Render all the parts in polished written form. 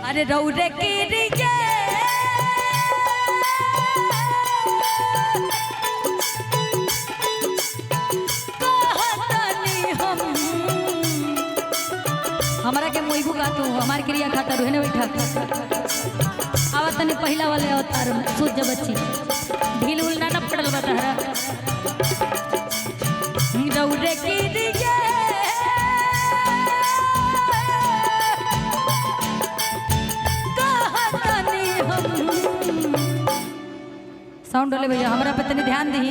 अरे रौरे की रिये हमारा के मोइबू का तू हमार क्रिया खाता रुहे ने बैठा आवा तने पहला वाले अवतार में सूझ जा बच्ची ढील उल ना पड़ल बतारा रौरे की रिये साउंड वाले भैया हमरा पे तनी ध्यान दी।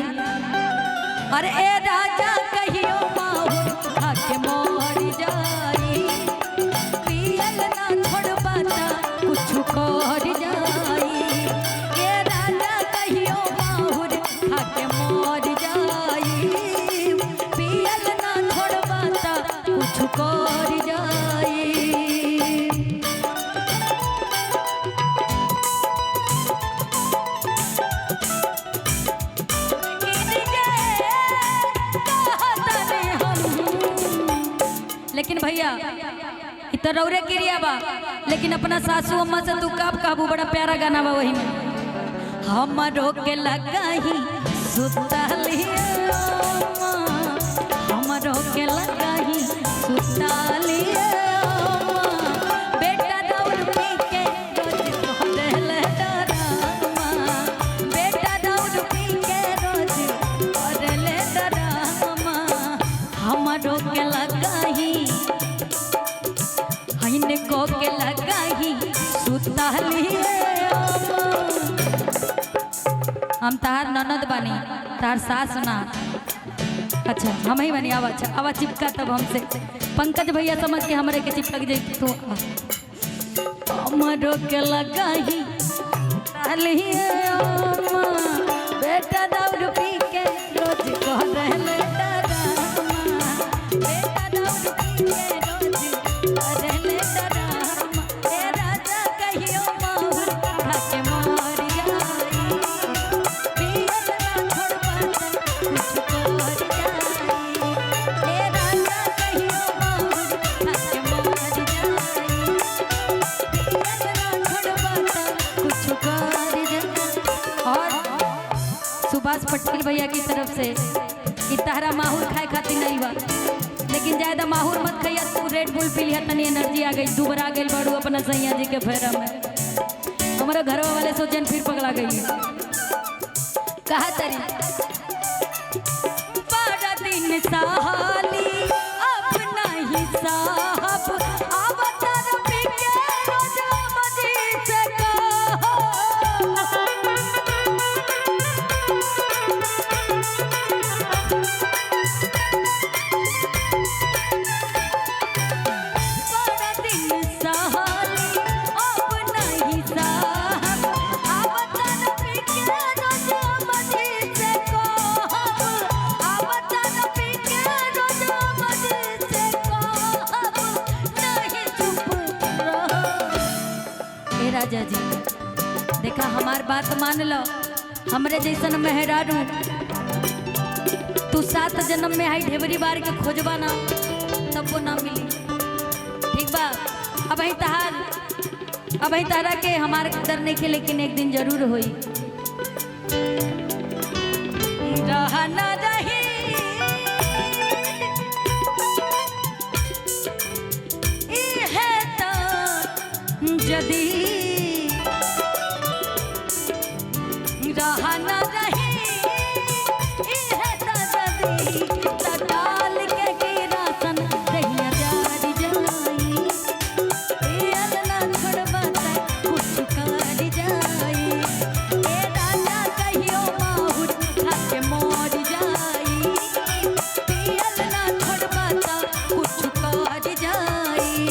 अरे ए राजा कहियो माहौर खाके मोर जाई पियल ना छोड़बा ता कुछ कर जाई ए राजा कहियो माहौर खाके मोर जाई पियल ना छोड़बा ता कुछ कर जाई। लेकिन भैया इतना रौरे क्रिया बा लेकिन अपना सासू अम्मा से तू कब काबू बड़ा प्यारा गाना बा वही में हमरो के लगाही सुताली हमरो के लगाही सुताली बेटा दौड़ पी के रोज कहले डरामा बेटा दौड़ पी के रोज कहले डरामा हमरो के लगाही हईने को के लगाही सुताली हम तार ननद बानी तार सास ना अच्छा हम ही बनी आवा आवा चिपका तब हमसे पंकज भैया समझ के हमरे के चिपक जाई तू हमरो के लगाही सुताली बेटा दौड़ पी के रोज कह रहले सुभाष पटेल भैया की तरफ से इतारा माहौर खाए खातिर नहीं बा लेकिन ज्यादा माहौर मत खाइया तू रेड बुल पी लिया तनी एनर्जी आ गई दुबरा गई बाड़ू अपना सैया जी के फेरा में हमारा घर वाले सोचन फिर पगला गई कहा तरी बड़ा दिन सहाली अपना ही साहब अवतार पी के रोज मजी से कहो राजा जी देखा हमार बात मान लो हमरे जैसन मेहरारू तू 7 जन्म में आई ढेबरी बार के खोजबा ना तब वो ना मिली ठीक बा अब ही तारा के हमारे कदर नहीं के लेकिन एक दिन जरूर होई रहा ना रही है तो जदी रहा ना रही है तो जदी डाल के गिरासन रहिया जारी जाई पियल ना छोड़बा कुछ कर जाई ए राजा कहियो माहुर खाके मोर जाई पियल ना छोड़बा कुछ कर जाई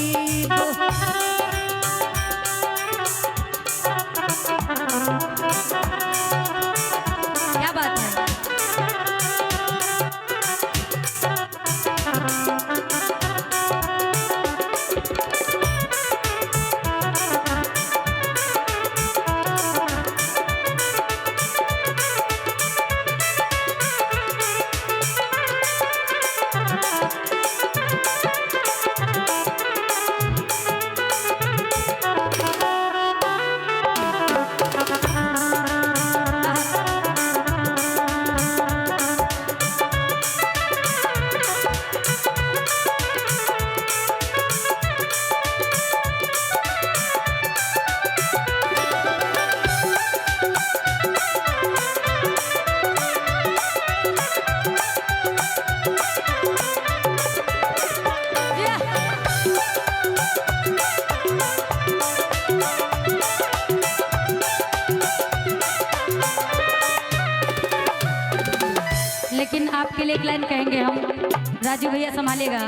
आपके लिए एक लाइन कहेंगे हम, राजू भैया संभालेगा।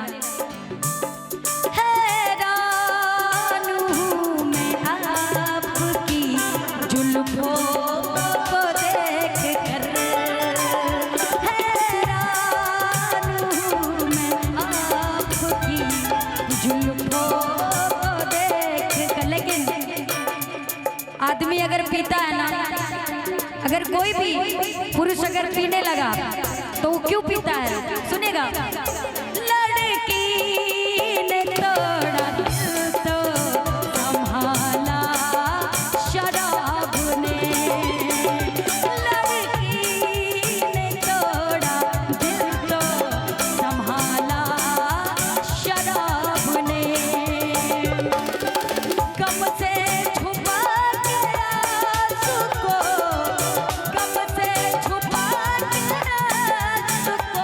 हैरान हूँ मैं आपकी जुल्फों को देख कर, हैरान हूँ मैं आपकी जुल्फों को देख कर। लेकिन आदमी अगर पीता है ना, अगर कोई भी पुरुष अगर पीने लगा तो वो क्यों पीता है सुनेगा। लड़की ने तोड़ा दिल तो संभाला शराब ने, लड़की ने तोड़ा दिल तो संभाला शराब ने। कम से छुपा के आंसू को, कम से छुपा के आंसू को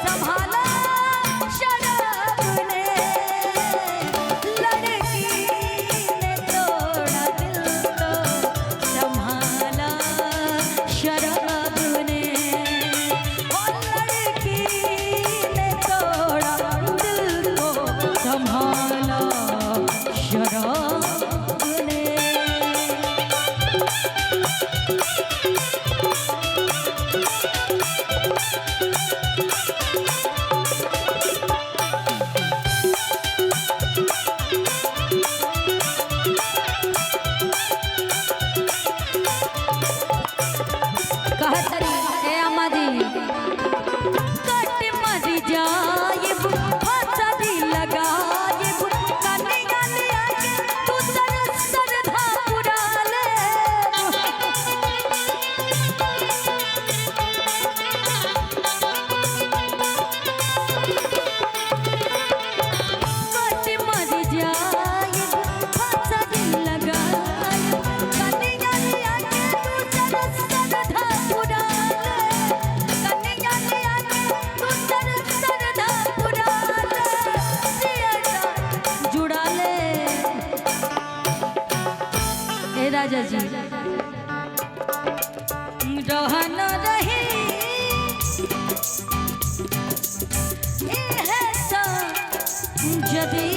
संभाला शराब ने, लड़की ने तोड़ा दिल तो संभाला शराब ने, और लड़की ने तोड़ा दिल को संभाला शराब ने। कहतरी ए अम्मा जी, कट मरी जाइब फसरी लगाइब, कनिया लिया के तू सरधा पुरा ले। कट मरी जाइब फसरी लगाइब, कनिया लिया के तू सरधा पुरा ले, कनिया लिया के तू सरधा पुरा ले, सियरा जुड़ा ले। ए राजा जी रहन रही है सा जदी